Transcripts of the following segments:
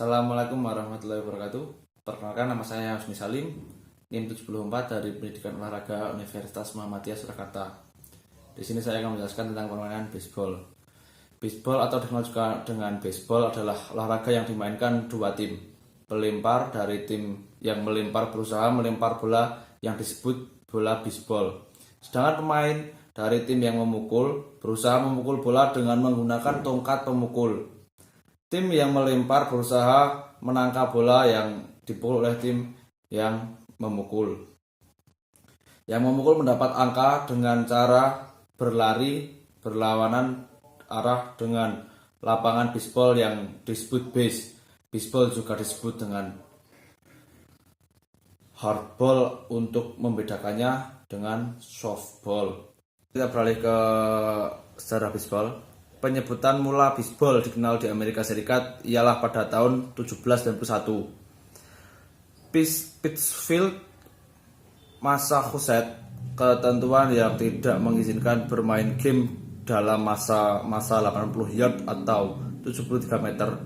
Assalamualaikum warahmatullahi wabarakatuh. Perkenalkan, nama saya Husni Salim, NIM 74 dari Pendidikan Olahraga Universitas Muhammadiyah Surakarta. Di sini saya akan menjelaskan tentang permainan baseball. Baseball atau dikenal juga dengan baseball adalah olahraga yang dimainkan dua tim. Pelempar dari tim yang melempar berusaha melempar bola yang disebut bola baseball. Sedangkan pemain dari tim yang memukul berusaha memukul bola dengan menggunakan tongkat pemukul. Tim yang melempar berusaha menangkap bola yang dipukul oleh tim yang memukul. Yang memukul mendapat angka dengan cara berlari berlawanan arah dengan lapangan baseball yang disebut base. Baseball juga disebut dengan hardball untuk membedakannya dengan softball. Kita beralih ke sejarah baseball. Penyebutan mula baseball dikenal di Amerika Serikat ialah pada tahun 1791. Pittsfield, Massachusetts, ketentuan yang tidak mengizinkan bermain game dalam masa 80 yard atau 73 meter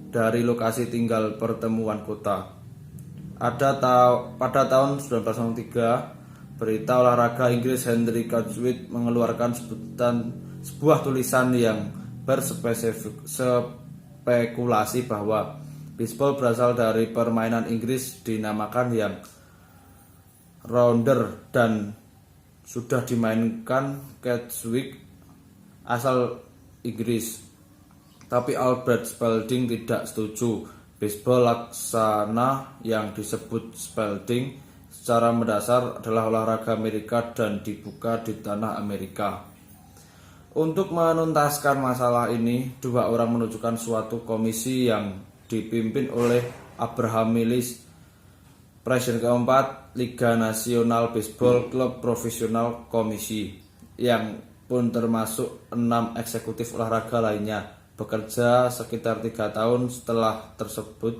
dari lokasi tinggal pertemuan kota. Pada tahun 1903, berita olahraga Inggris Henry Codswit mengeluarkan sebuah tulisan yang berspekulasi bahwa baseball berasal dari permainan Inggris dinamakan yang rounder dan sudah dimainkan Codswit asal Inggris. Tapi Albert Spalding tidak setuju. Baseball laksana yang disebut Spalding secara mendasar adalah olahraga Amerika dan dibuka di tanah Amerika. Untuk menuntaskan masalah ini, dua orang menunjukkan suatu komisi yang dipimpin oleh Abraham Mills, Presiden keempat Liga Nasional Baseball Club Profesional Komisi, yang pun termasuk 6 eksekutif olahraga lainnya, bekerja sekitar 3 tahun setelah tersebut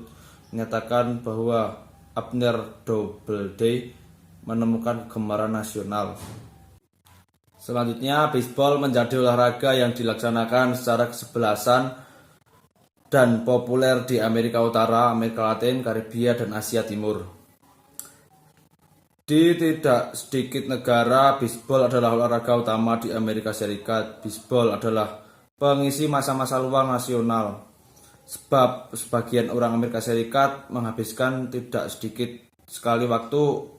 menyatakan bahwa Abner Doubleday menemukan kegemaran nasional. Selanjutnya, baseball menjadi olahraga yang dilaksanakan secara kesebelasan dan populer di Amerika Utara, Amerika Latin, Karibia, dan Asia Timur. Di tidak sedikit negara, baseball adalah olahraga utama di Amerika Serikat. Baseball adalah pengisi masa-masa luang nasional, sebab sebagian orang Amerika Serikat menghabiskan tidak sedikit sekali waktu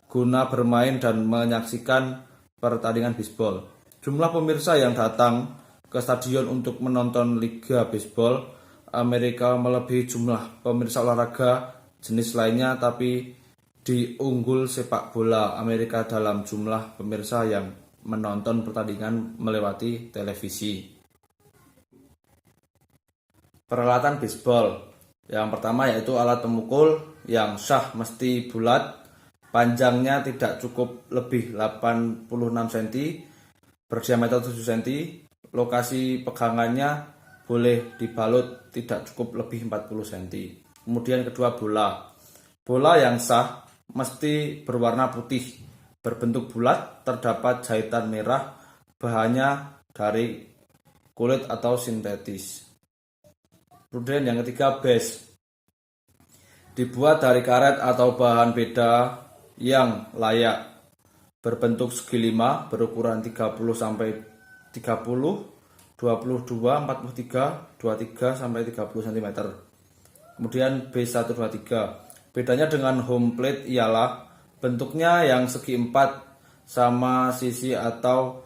guna bermain dan menyaksikan pertandingan baseball. Jumlah pemirsa yang datang ke stadion untuk menonton Liga Baseball Amerika melebihi jumlah pemirsa olahraga jenis lainnya, tapi diunggul sepak bola Amerika dalam jumlah pemirsa yang menonton pertandingan melewati televisi. Peralatan baseball. Yang pertama yaitu alat pemukul yang sah mesti bulat, panjangnya tidak cukup lebih 86 cm, berdiameter 7 cm, lokasi pegangannya boleh dibalut tidak cukup lebih 40 cm. Kemudian kedua, bola. Bola yang sah mesti berwarna putih, berbentuk bulat, terdapat jahitan merah, bahannya dari kulit atau sintetis. Kemudian yang ketiga, base. Dibuat dari karet atau bahan beda yang layak, berbentuk segi 5, berukuran 30 sampai 30, 22, 43, 23 sampai 30 cm. Kemudian B123. Bedanya dengan home plate ialah bentuknya yang segi 4 sama sisi atau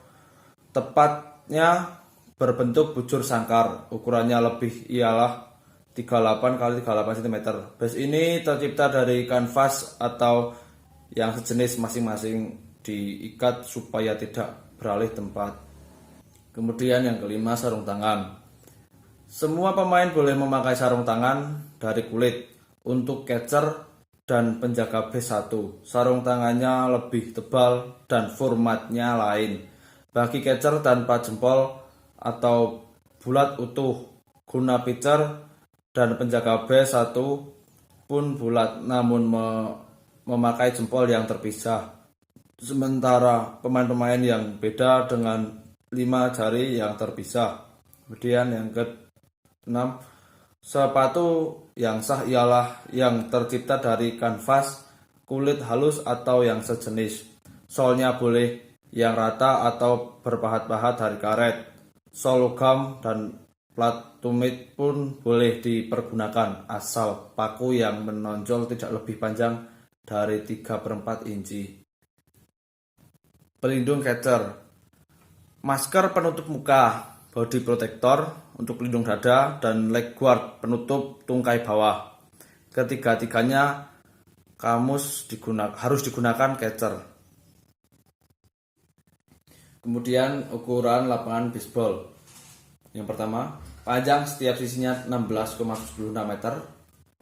tepatnya berbentuk bujur sangkar. Ukurannya lebih ialah 38 x 38 cm. Base ini tercipta dari kanvas atau yang sejenis, masing-masing diikat supaya tidak beralih tempat. Kemudian yang kelima, sarung tangan. Semua pemain boleh memakai sarung tangan dari kulit. Untuk catcher dan penjaga base 1, sarung tangannya lebih tebal dan formatnya lain. Bagi catcher tanpa jempol atau bulat utuh, guna pitcher dan penjaga base 1 pun bulat namun memakai jempol yang terpisah. Sementara pemain-pemain yang beda dengan 5 jari yang terpisah. Kemudian yang ke-6, Sepatu yang sah ialah yang tercipta dari kanvas, kulit halus atau yang sejenis. Solnya boleh yang rata atau berpahat-pahat dari karet. Sol logam dan plat tumit pun boleh dipergunakan asal paku yang menonjol tidak lebih panjang dari 3/4 inci. Pelindung catcher. Masker penutup muka, body protector untuk pelindung dada, dan leg guard penutup tungkai bawah. Ketiga-tiganya harus digunakan catcher. Kemudian ukuran lapangan bisbol. Yang pertama, panjang setiap sisinya 16,76 meter.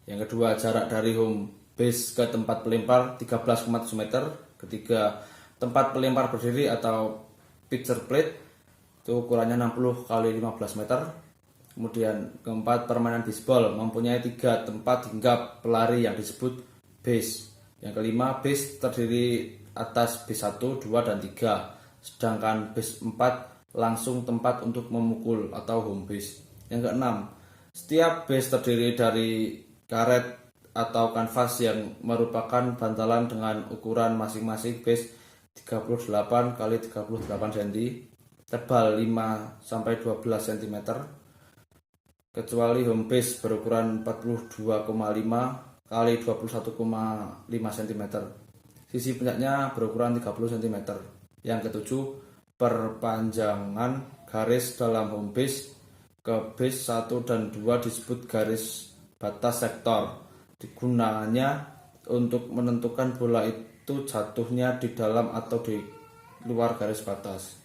Yang kedua, jarak dari home base ke tempat pelempar 13,7 meter. Ketiga, tempat pelempar berdiri atau pitcher plate itu ukurannya 60 kali 15 meter. Kemudian keempat, permainan bisbol mempunyai 3 tempat hinggap pelari yang disebut base. Yang kelima, base terdiri atas base 1, 2, dan 3. Sedangkan base 4 langsung tempat untuk memukul atau home base. Yang keenam, setiap base terdiri dari karet atau kanvas yang merupakan bantalan dengan ukuran masing-masing base 38 kali 38 cm, tebal 5 sampai 12 cm, kecuali home base berukuran 42,5 kali 21,5 cm. Sisi puncaknya berukuran 30 cm. Yang ketujuh, perpanjangan garis dalam home base ke base 1 dan 2 disebut garis batas sektor. Gunanya untuk menentukan bola itu jatuhnya di dalam atau di luar garis batas.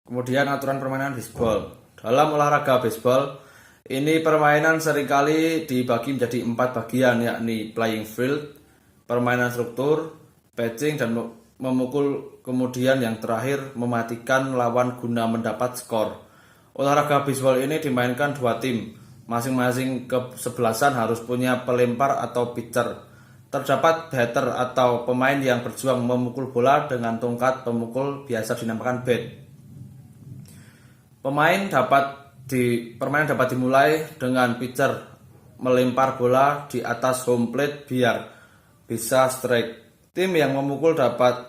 Kemudian aturan permainan bisbol. Dalam olahraga bisbol, ini permainan seringkali dibagi menjadi 4 bagian, yakni playing field, permainan struktur, pitching, dan memukul, kemudian yang terakhir mematikan lawan guna mendapat skor. Olahraga bisbol ini dimainkan 2 tim, masing-masing kesebelasan harus punya pelempar atau pitcher. Terdapat batter atau pemain yang berjuang memukul bola dengan tongkat pemukul, biasa dinamakan bat. Permainan dapat dimulai dengan pitcher melempar bola di atas home plate biar bisa strike. Tim yang memukul dapat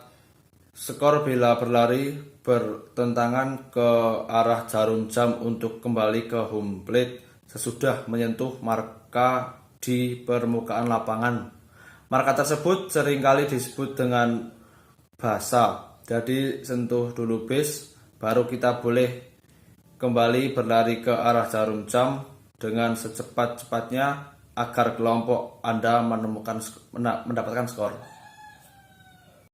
skor bila berlari bertentangan ke arah jarum jam untuk kembali ke home plate sesudah menyentuh marka di permukaan lapangan. Marka tersebut seringkali disebut dengan basa. Jadi sentuh dulu base, baru kita boleh kembali berlari ke arah jarum jam dengan secepat-cepatnya agar kelompok Anda mendapatkan skor.